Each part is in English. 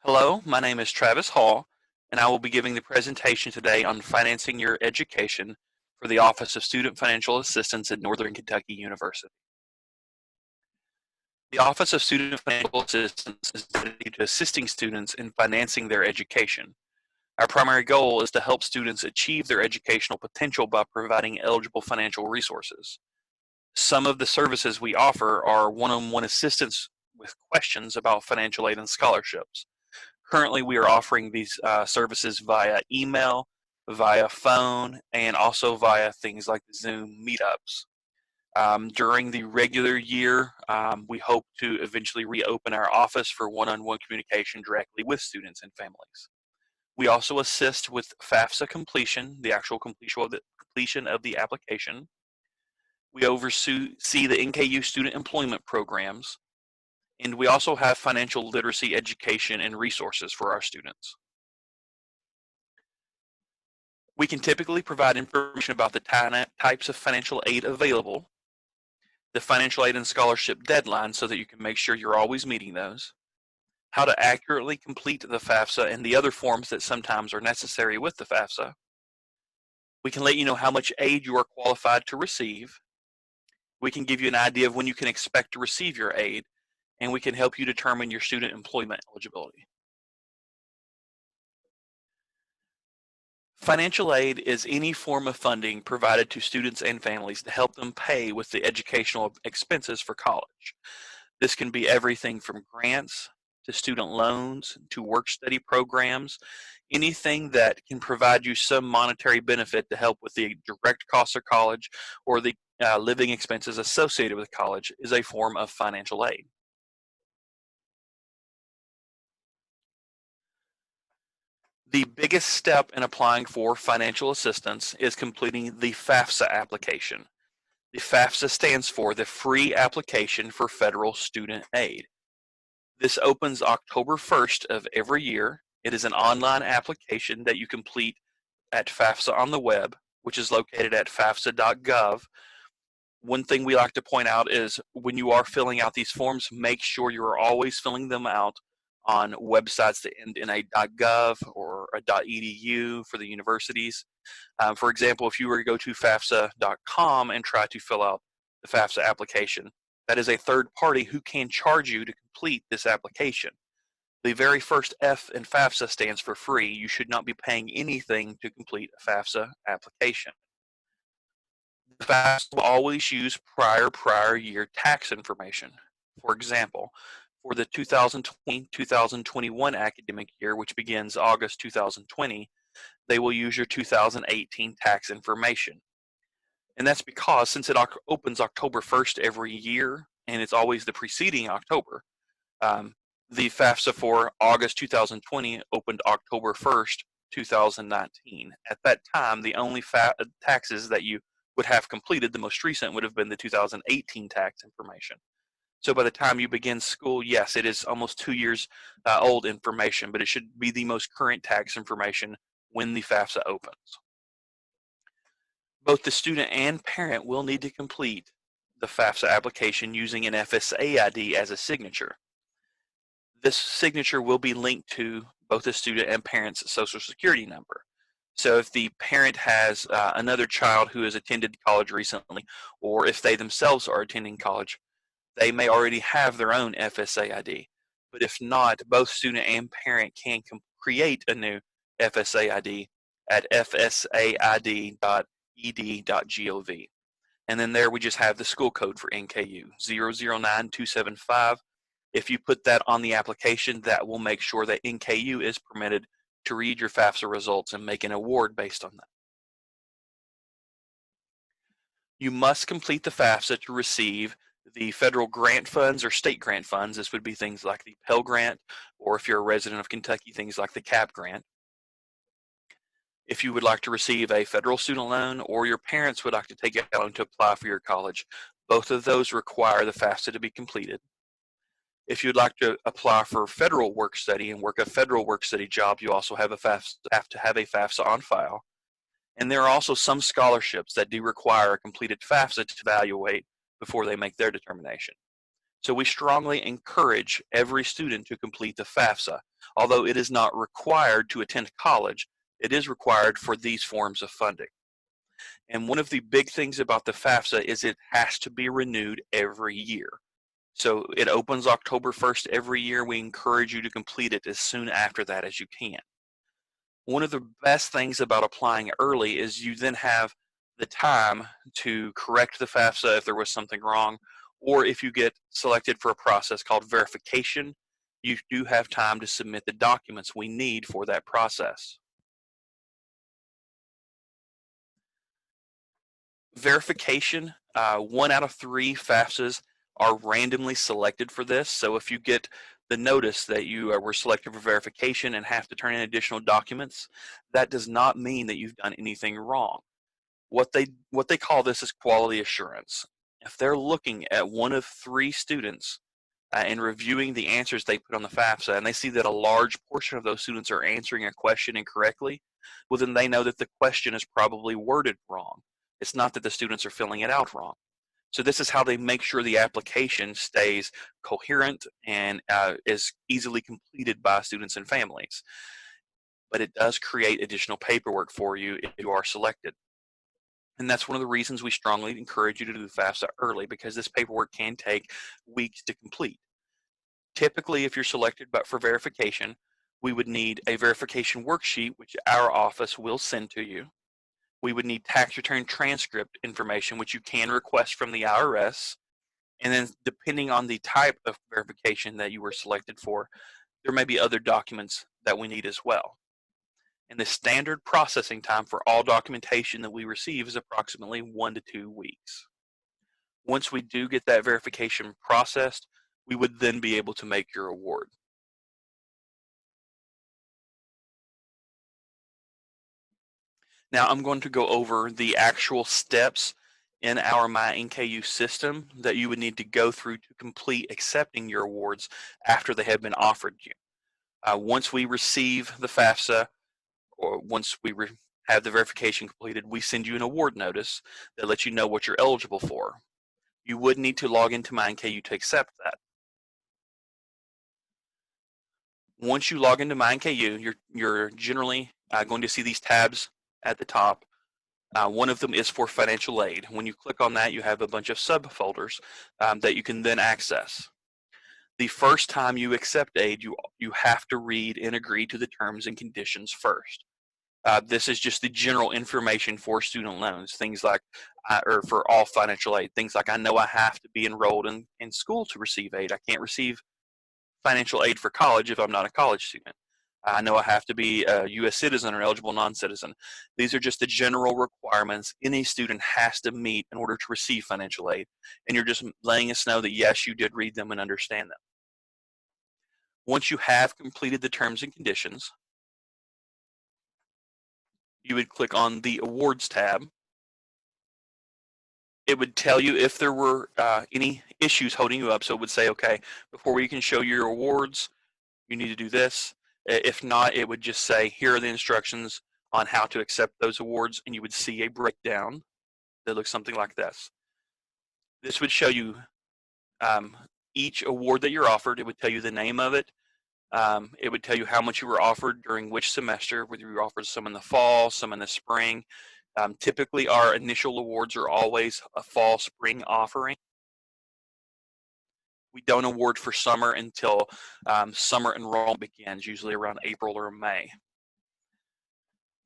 Hello, my name is Travis Hall, and I will be giving the presentation today on financing your education for the Office of Student Financial Assistance at Northern Kentucky University. The Office of Student Financial Assistance is dedicated to assisting students in financing their education. Our primary goal is to help students achieve their educational potential by providing eligible financial resources. Some of the services we offer are one-on-one assistance with questions about financial aid and scholarships. Currently, we are offering these services via email, via phone, and also via things like Zoom meetups. During the regular year, we hope to eventually reopen our office for one-on-one communication directly with students and families. We also assist with Fafsa completion, the actual completion of the application. We oversee the NKU student employment programs, and we also have financial literacy education and resources for our students. We can typically provide information about the types of financial aid available, the financial aid and scholarship deadlines so that you can make sure you're always meeting those, how to accurately complete the FAFSA and the other forms that sometimes are necessary with the FAFSA. We can let you know how much aid you are qualified to receive. We can give you an idea of when you can expect to receive your aid, and we can help you determine your student employment eligibility. Financial aid is any form of funding provided to students and families to help them pay with the educational expenses for college. This can be everything from grants to student loans to work-study programs. Anything that can provide you some monetary benefit to help with the direct costs of college or the living expenses associated with college is a form of financial aid. The biggest step in applying for financial assistance is completing the FAFSA application. The FAFSA stands for the Free Application for Federal Student Aid. This opens October 1st of every year. It is an online application that you complete at FAFSA on the web, which is located at fafsa.gov. One thing we like to point out is when you are filling out these forms, make sure you are always filling them out on websites that end in a .gov or a .edu for the universities. For example, if you were to go to fafsa.com and try to fill out the FAFSA application, that is a third party who can charge you to complete this application. The very first F in FAFSA stands for free. You should not be paying anything to complete a FAFSA application. The FAFSA will always use prior year tax information. For example, for the 2020-2021 academic year, which begins August 2020, they will use your 2018 tax information. And that's because since it opens October 1st every year, and it's always the preceding October, the FAFSA for August 2020 opened October 1st, 2019. At that time, the only taxes that you would have completed, the most recent, would have been the 2018 tax information. So by the time you begin school, yes, it is almost 2 years old information, but it should be the most current tax information when the FAFSA opens. Both the student and parent will need to complete the FAFSA application using an FSA ID as a signature. This signature will be linked to both the student and parent's social security number. So if the parent has another child who has attended college recently, or if they themselves are attending college, they may already have their own FSA ID. But if not, both student and parent can create a new FSA ID at fsaid.ed.gov. And then there we just have the school code for NKU, 009275. If you put that on the application, that will make sure that NKU is permitted to read your FAFSA results and make an award based on that. You must complete the FAFSA to receive the federal grant funds or state grant funds. This would be things like the Pell Grant, or if you're a resident of Kentucky, things like the CAP Grant. If you would like to receive a federal student loan, or your parents would like to take out a loan to apply for your college, both of those require the FAFSA to be completed. If you'd like to apply for federal work study and work a federal work study job, you also have to have a FAFSA on file. And there are also some scholarships that do require a completed FAFSA to evaluate before they make their determination. So we strongly encourage every student to complete the FAFSA. Although it is not required to attend college, it is required for these forms of funding. And one of the big things about the FAFSA is it has to be renewed every year. So it opens October 1st every year. We encourage you to complete it as soon after that as you can. One of the best things about applying early is you then have the time to correct the FAFSA if there was something wrong, or if you get selected for a process called verification, you do have time to submit the documents we need for that process. Verification, 1 out of 3 FAFSAs are randomly selected for this. So if you get the notice that you were selected for verification and have to turn in additional documents, that does not mean that you've done anything wrong. What they call this is quality assurance. If they're looking at 1 of 3 students and reviewing the answers they put on the FAFSA, and they see that a large portion of those students are answering a question incorrectly, well, then they know that the question is probably worded wrong. It's not that the students are filling it out wrong. So this is how they make sure the application stays coherent and is easily completed by students and families. But it does create additional paperwork for you if you are selected. And that's one of the reasons we strongly encourage you to do the FAFSA early, because this paperwork can take weeks to complete. Typically, if you're selected but for verification, we would need a verification worksheet, which our office will send to you. We would need tax return transcript information, which you can request from the IRS. And then depending on the type of verification that you were selected for, there may be other documents that we need as well. And the standard processing time for all documentation that we receive is approximately 1 to 2 weeks. Once we do get that verification processed, we would then be able to make your award. Now I'm going to go over the actual steps in our MyNKU system that you would need to go through to complete accepting your awards after they have been offered you. Once we receive the FAFSA, or once we have the verification completed, we send you an award notice that lets you know what you're eligible for. You would need to log into MyNKU to accept that. Once you log into MyNKU, you're generally going to see these tabs at the top. One of them is for financial aid. When you click on that, you have a bunch of subfolders that you can then access. The first time you accept aid, you have to read and agree to the terms and conditions first. This is just the general information for student loans, things like, or for all financial aid, things like I know I have to be enrolled in school to receive aid. I can't receive financial aid for college if I'm not a college student. I know I have to be a U.S. citizen or eligible non-citizen. These are just the general requirements any student has to meet in order to receive financial aid. And you're just letting us know that, yes, you did read them and understand them. Once you have completed the terms and conditions, you would click on the Awards tab. It would tell you if there were any issues holding you up. So it would say, okay, before we can show you your awards, you need to do this. If not, it would just say, here are the instructions on how to accept those awards, and you would see a breakdown that looks something like this. This would show you each award that you're offered. It would tell you the name of it. It would tell you how much you were offered during which semester, whether you were offered some in the fall, some in the spring. Typically, our initial awards are always a fall-spring offering. We don't award for summer until summer enrollment begins, usually around April or May.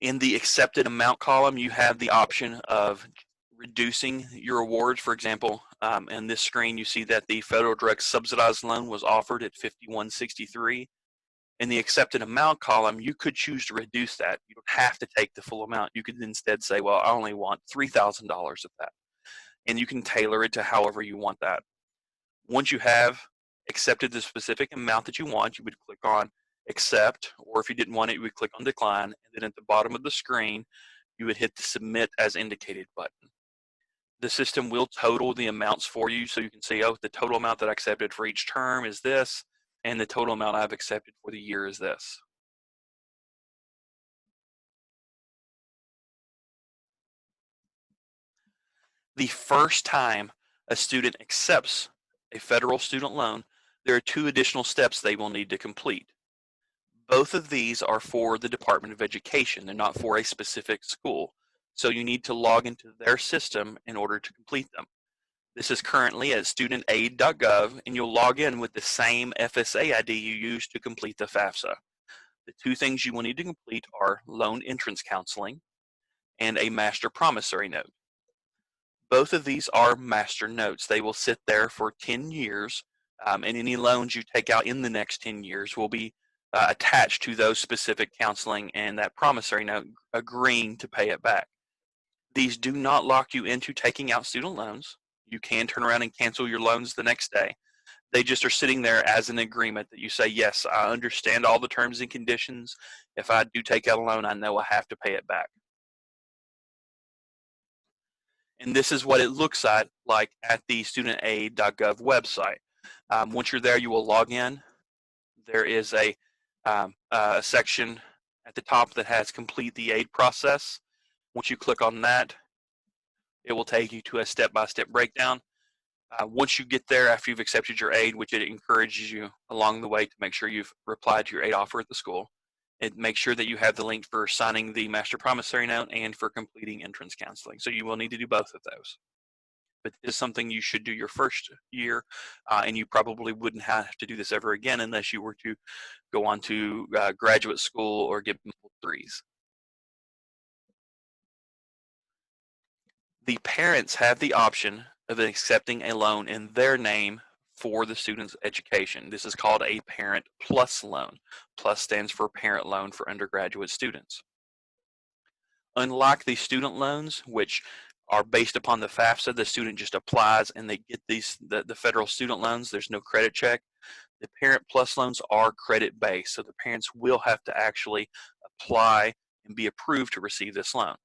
In the accepted amount column, you have the option of reducing your awards. For example, in this screen, you see that the federal direct subsidized loan was offered at $51.63. In the accepted amount column, you could choose to reduce that. You don't have to take the full amount. You could instead say, well, I only want $3,000 of that. And you can tailor it to however you want that. Once you have accepted the specific amount that you want, you would click on accept, or if you didn't want it, you would click on decline, and then at the bottom of the screen, you would hit the submit as indicated button. The system will total the amounts for you, so you can say, oh, the total amount that I accepted for each term is this, and the total amount I've accepted for the year is this. The first time a student accepts a federal student loan, there are 2 additional steps they will need to complete. Both of these are for the Department of Education. They're not for a specific school. So you need to log into their system in order to complete them. This is currently at studentaid.gov, and you'll log in with the same FSA ID you used to complete the FAFSA. The two things you will need to complete are loan entrance counseling and a master promissory note. Both of these are master notes. They will sit there for 10 years, and any loans you take out in the next 10 years will be attached to those specific counseling and that promissory note agreeing to pay it back. These do not lock you into taking out student loans. You can turn around and cancel your loans the next day. They just are sitting there as an agreement that you say, yes, I understand all the terms and conditions. If I do take out a loan, I know I have to pay it back. And this is what it looks like at the studentaid.gov website. Once you're there, you will log in. There is a section at the top that has complete the aid process. Once you click on that, it will take you to a step-by-step breakdown. Once you get there after you've accepted your aid, which it encourages you along the way to make sure you've replied to your aid offer at the school, it makes sure that you have the link for signing the master promissory note and for completing entrance counseling. So you will need to do both of those. But this is something you should do your first year, and you probably wouldn't have to do this ever again unless you were to go on to graduate school or get multiple degrees. The parents have the option of accepting a loan in their name for the student's education. This is called a Parent Plus loan. Plus stands for Parent Loan for undergraduate students. Unlike the student loans, which are based upon the FAFSA, the student just applies and they get the federal student loans. There's no credit check. The Parent Plus loans are credit based, so the parents will have to actually apply and be approved to receive this loan.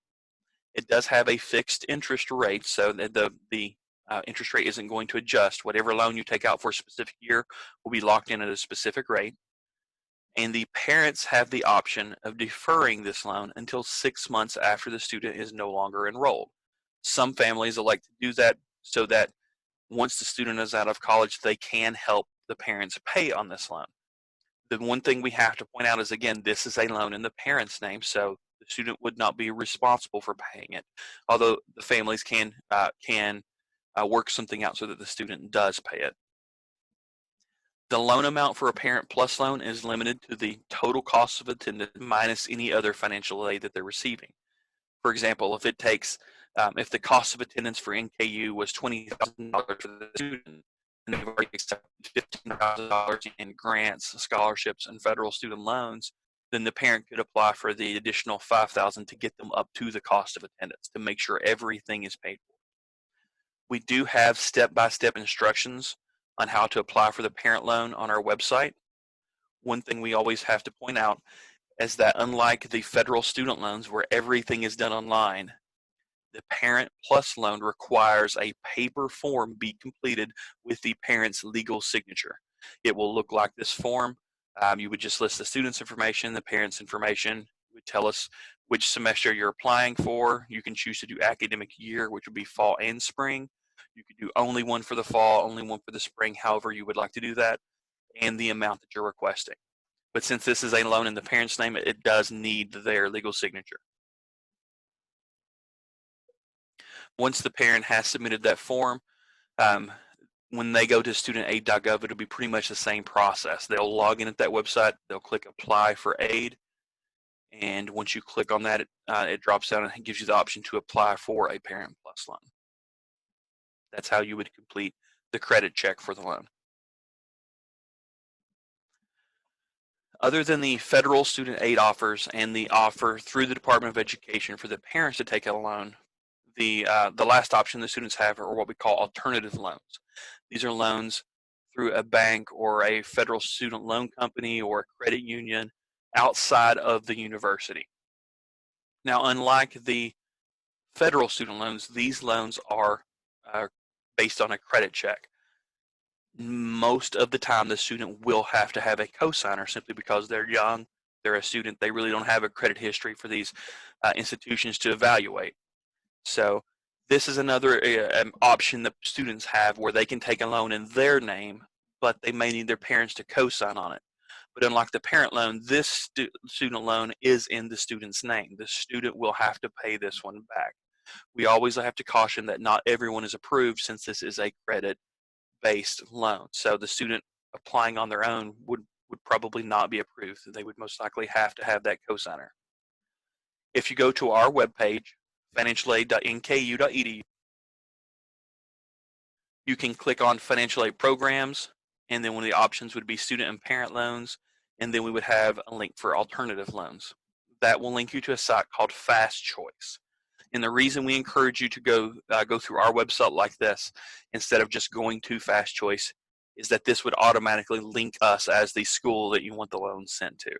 It does have a fixed interest rate, so that the interest rate isn't going to adjust. Whatever loan you take out for a specific year will be locked in at a specific rate. And the parents have the option of deferring this loan until 6 months after the student is no longer enrolled. Some families elect to do that so that once the student is out of college, they can help the parents pay on this loan. The one thing we have to point out is, again, this is a loan in the parent's name, so the student would not be responsible for paying it, although the families can work something out so that the student does pay it. The loan amount for a Parent Plus loan is limited to the total cost of attendance minus any other financial aid that they're receiving. For example, if the cost of attendance for NKU was $20,000 for the student, and they've already accepted $15,000 in grants, scholarships, and federal student loans, then the parent could apply for the additional $5,000 to get them up to the cost of attendance to make sure everything is paid for. We do have step-by-step instructions on how to apply for the parent loan on our website. One thing we always have to point out is that unlike the federal student loans where everything is done online, the Parent Plus loan requires a paper form be completed with the parent's legal signature. It will look like this form. You would just list the student's information, the parent's information. You would tell us which semester you're applying for. You can choose to do academic year, which would be fall and spring. You could do only one for the fall, only one for the spring, however you would like to do that, and the amount that you're requesting. But since this is a loan in the parent's name, it does need their legal signature. Once the parent has submitted that form, when they go to studentaid.gov, it'll be pretty much the same process. They'll log in at that website, they'll click apply for aid, and once you click on that, it drops down and gives you the option to apply for a Parent Plus loan. That's how you would complete the credit check for the loan. Other than the federal student aid offers and the offer through the Department of Education for the parents to take out a loan, the last option the students have are what we call alternative loans. These are loans through a bank or a federal student loan company or a credit union outside of the university. Now, unlike the federal student loans, these loans are based on a credit check. Most of the time, the student will have to have a cosigner simply because they're young, they're a student, they really don't have a credit history for these institutions to evaluate. So this is another option that students have where they can take a loan in their name, but they may need their parents to co-sign on it. But unlike the parent loan, this student loan is in the student's name. The student will have to pay this one back. We always have to caution that not everyone is approved, since this is a credit-based loan. So the student applying on their own would probably not be approved. They would most likely have to have that cosigner. If you go to our webpage, financialaid.nku.edu, you can click on financial aid programs, and then one of the options would be student and parent loans, and then we would have a link for alternative loans. That will link you to a site called Fast Choice. And the reason we encourage you to go through our website like this instead of just going to Fast Choice is that this would automatically link us as the school that you want the loan sent to.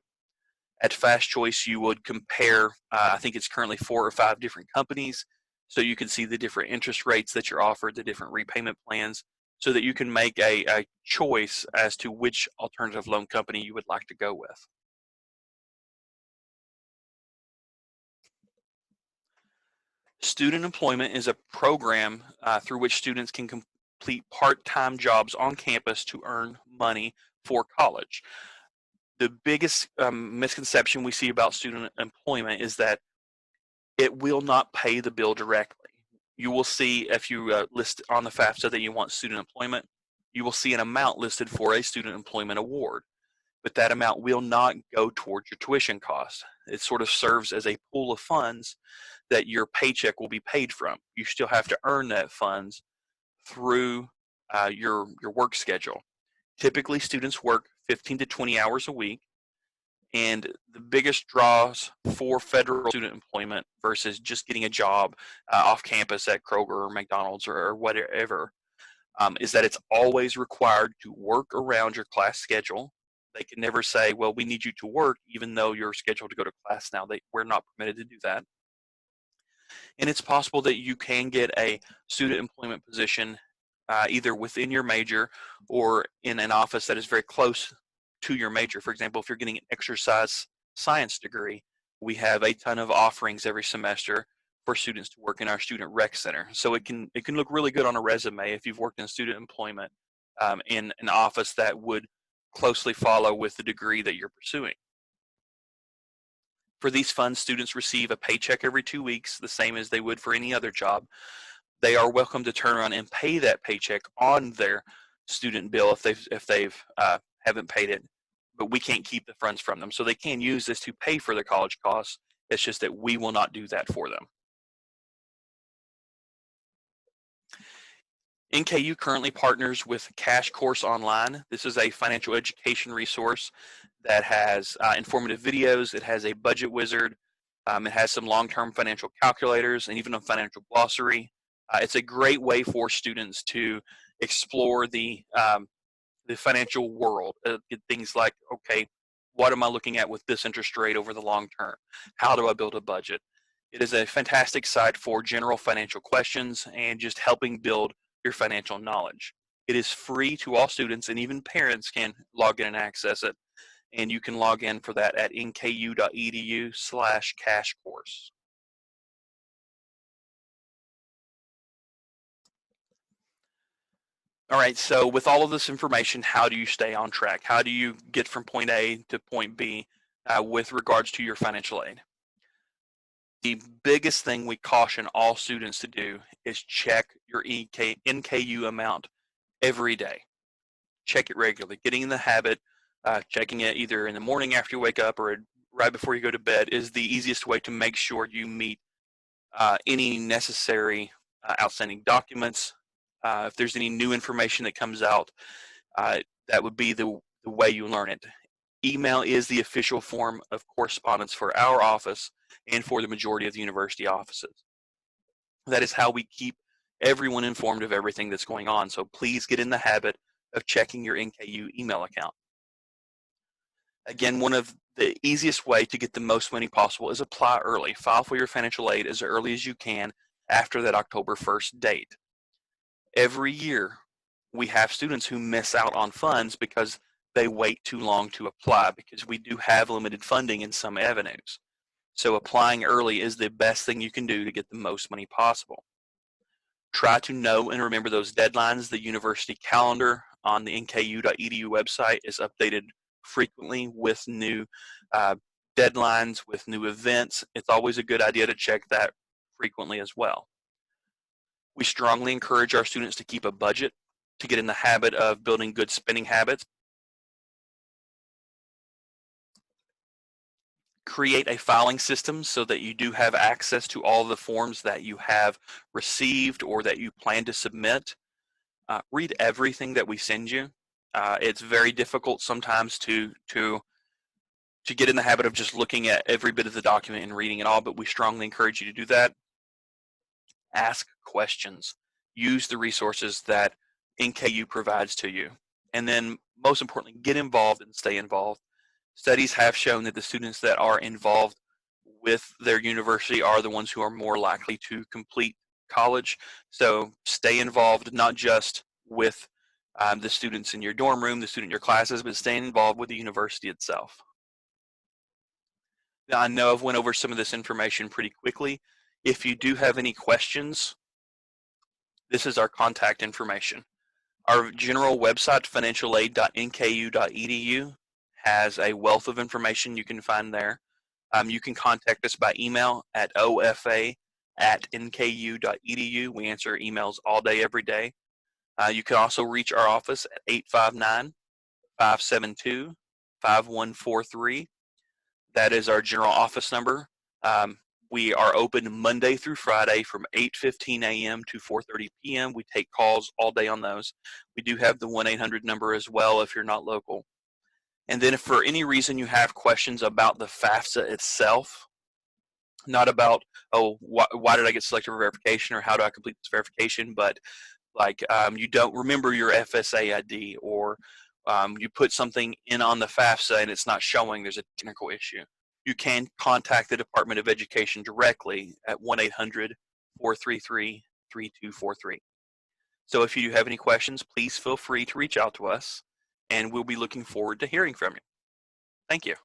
At Fast Choice, you would compare, I think it's currently 4 or 5 different companies, so you can see the different interest rates that you're offered, the different repayment plans, so that you can make a choice as to which alternative loan company you would like to go with. Student employment is a program through which students can complete part-time jobs on campus to earn money for college. The biggest misconception we see about student employment is that it will not pay the bill directly. You will see, if you list on the FAFSA that you want student employment, you will see an amount listed for a student employment award, but that amount will not go towards your tuition cost. It sort of serves as a pool of funds that your paycheck will be paid from. You still have to earn that funds through your work schedule. Typically, students work 15 to 20 hours a week, and the biggest draws for federal student employment versus just getting a job off campus at Kroger or McDonald's or whatever is that it's always required to work around your class schedule. They can never say, well, we need you to work even though you're scheduled to go to class now. We're not permitted to do that. And it's possible that you can get a student employment position either within your major or in an office that is very close to your major. For example, if you're getting an exercise science degree, we have a ton of offerings every semester for students to work in our student rec center. So it can look really good on a resume if you've worked in student employment in an office that would closely follow with the degree that you're pursuing. For these funds, students receive a paycheck every 2 weeks, the same as they would for any other job. They are welcome to turn around and pay that paycheck on their student bill if they've haven't paid it, but we can't keep the funds from them. So they can use this to pay for their college costs. It's just that we will not do that for them. NKU currently partners with Cash Course Online. This is a financial education resource that has informative videos. It has a budget wizard. It has some long-term financial calculators and even a financial glossary. It's a great way for students to explore the financial world. Get things like, okay, what am I looking at with this interest rate over the long term? How do I build a budget? It is a fantastic site for general financial questions and just helping build your financial knowledge. It is free to all students, and even parents can log in and access it. And you can log in for that at nku.edu/cashcourse. All right, so with all of this information, how do you stay on track? How do you get from point A to point B with regards to your financial aid? The biggest thing we caution all students to do is check your NKU amount every day. Check it regularly. Getting in the habit, checking it either in the morning after you wake up or right before you go to bed is the easiest way to make sure you meet any necessary outstanding documents. If there's any new information that comes out, that would be the way you learn it. Email is the official form of correspondence for our office and for the majority of the university offices. That is how we keep everyone informed of everything that's going on. So please get in the habit of checking your NKU email account. Again, one of the easiest way to get the most money possible is apply early. File for your financial aid as early as you can after that October 1st date. Every year, we have students who miss out on funds because they wait too long to apply, because we do have limited funding in some avenues. So applying early is the best thing you can do to get the most money possible. Try to know and remember those deadlines. The university calendar on the nku.edu website is updated frequently with new deadlines, with new events. It's always a good idea to check that frequently as well. We strongly encourage our students to keep a budget, to get in the habit of building good spending habits. Create a filing system so that you do have access to all the forms that you have received or that you plan to submit. Read everything that we send you. It's very difficult sometimes to get in the habit of just looking at every bit of the document and reading it all, but we strongly encourage you to do that. Ask questions. Use the resources that NKU provides to you. And then, most importantly, get involved and stay involved. Studies have shown that the students that are involved with their university are the ones who are more likely to complete college. So stay involved, not just with the students in your dorm room, the student in your classes, but staying involved with the university itself. Now, I know I've went over some of this information pretty quickly. If you do have any questions, this is our contact information. Our general website, financialaid.nku.edu, has a wealth of information you can find there. You can contact us by email at ofa@nku.edu. We answer emails all day, every day. You can also reach our office at 859-572-5143. That is our general office number. We are open Monday through Friday from 8:15 a.m. to 4:30 p.m. We take calls all day on those. We do have the 1-800 number as well if you're not local. And then if for any reason you have questions about the Fafsa itself, not about, oh, why did I get selected for verification or how do I complete this verification, but like you don't remember your FSA ID or you put something in on the Fafsa and it's not showing, there's a technical issue. You can contact the Department of Education directly at 1-800-433-3243. So if you do have any questions, please feel free to reach out to us, and we'll be looking forward to hearing from you. Thank you.